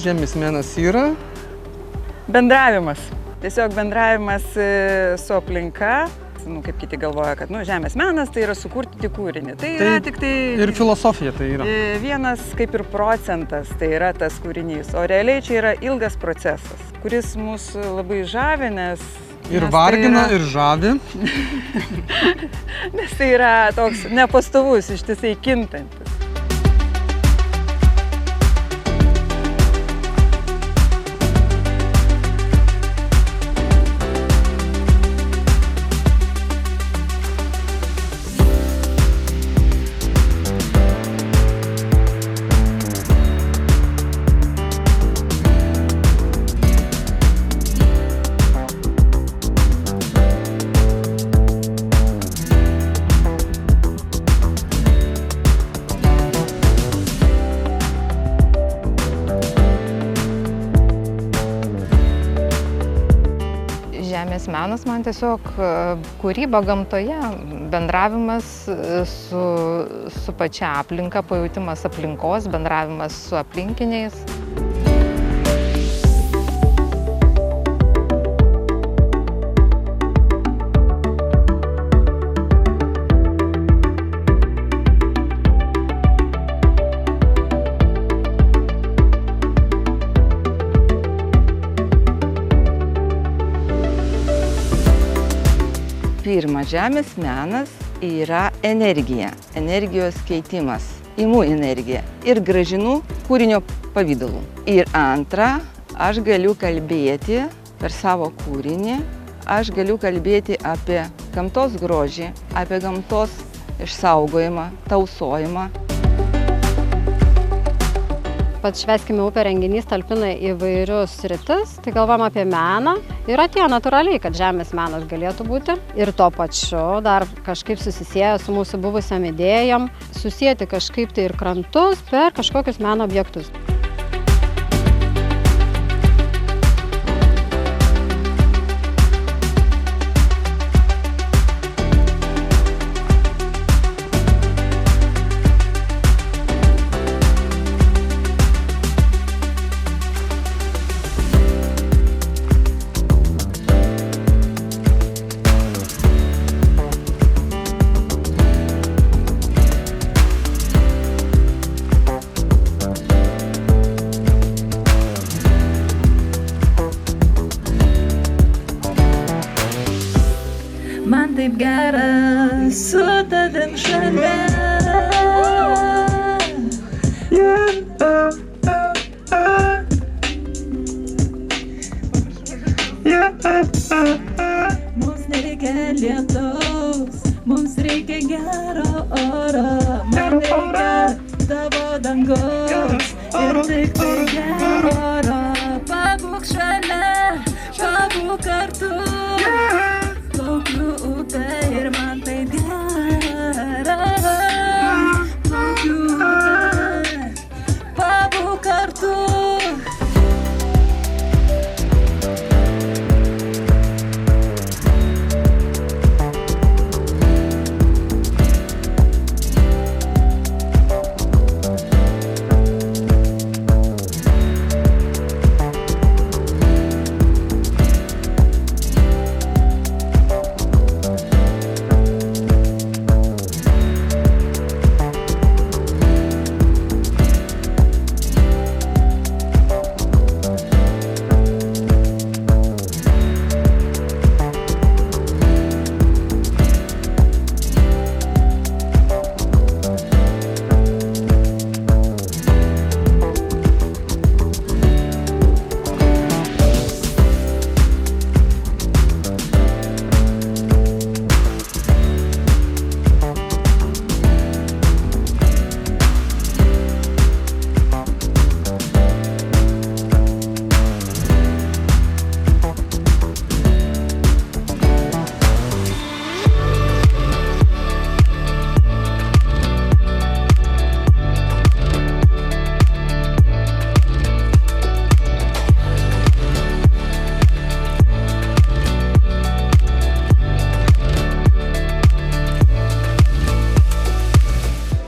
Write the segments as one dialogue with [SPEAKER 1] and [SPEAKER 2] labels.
[SPEAKER 1] žemės menas yra?
[SPEAKER 2] Bendravimas. Tiesiog bendravimas su aplinka. Kaip kiti galvoja, kad žemės menas tai yra sukurti tik kūrinį. Tai yra tik tai...
[SPEAKER 1] Ir filosofija tai yra.
[SPEAKER 2] Vienas kaip ir procentas tai yra tas kūrinys. O realiai čia yra ilgas procesas, kuris mus labai žavi, nes...
[SPEAKER 1] Ir vargina, ir žavi.
[SPEAKER 2] Nes tai yra toks nepastovus, ištisai kintantis.
[SPEAKER 3] Žemės menas man tiesiog kūryba gamtoje, bendravimas su pačia aplinka, pajautimas aplinkos, bendravimas su aplinkiniais.
[SPEAKER 2] Pirma, žemės menas yra energija, energijos keitimas, imu energiją ir grąžinu kūrinio pavidalu. Ir antra, aš galiu kalbėti per savo kūrinį, aš galiu kalbėti apie gamtos grožį, apie gamtos išsaugojimą, tausojimą.
[SPEAKER 4] Pats Švęskime upę renginys talpina įvairius sritis, tai galvom apie meną ir atėjo natūraliai, kad žemės menas galėtų būti. Ir tuo pačiu dar kažkaip susisieja su mūsų buvusiam idėjom, susijęti kažkaip tai ir krantus per kažkokius meno objektus.
[SPEAKER 5] Man taip gera su tavim šalia. Mums nereikia lietaus, mums reikia gero oro. Man reikia tavo dangaus ir tik tai gero oro. Pabūk šalia, pabūk kartu. Plaukiu upę ir man taip gera. Plaukiu upę, pabūk kartu.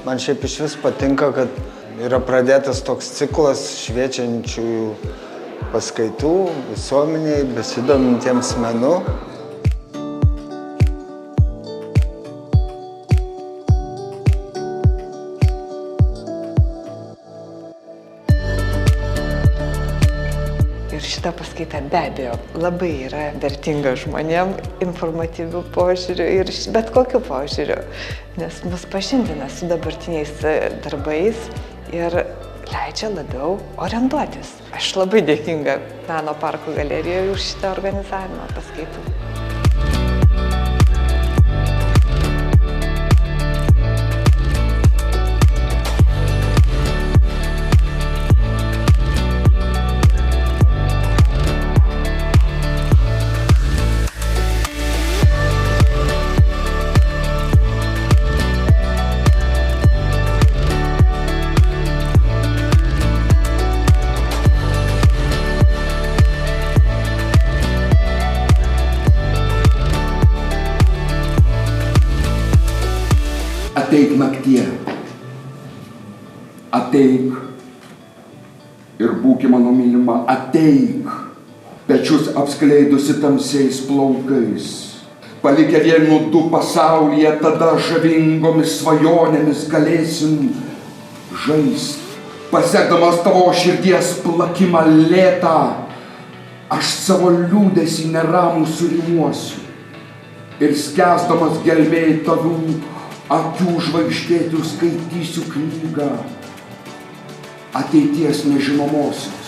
[SPEAKER 6] Man šiaip iš vis patinka, kad Yra pradėtas toks ciklas šviečiančiųjų paskaitų visuomeniai, besidomintiems menu.
[SPEAKER 7] Ir šita paskaita be abejo labai yra vertinga žmonėm, informatyvių požiūrių ir bet kokiu požiūriu, nes mus pažindina su dabartiniais darbais ir leidžia labiau orientuotis. Aš labai dėkinga Meno parko galerijoje už šitą organizavimą paskaitų.
[SPEAKER 8] Ateik naktie, ateik ir būki mano mylima, ateik, pečius apskleidusi tamsiais plaukais, palikę vienu du pasaulyje, tada žavingomis svajonėmis galėsim žaist. Pasekdamas tavo širdies plakimą lėtą, aš savo liūdesį neramų surimuosiu ir skęsdamas gelmėj tavių akių žvaigždėtų skaitysiu knygą ateities nežinomosios.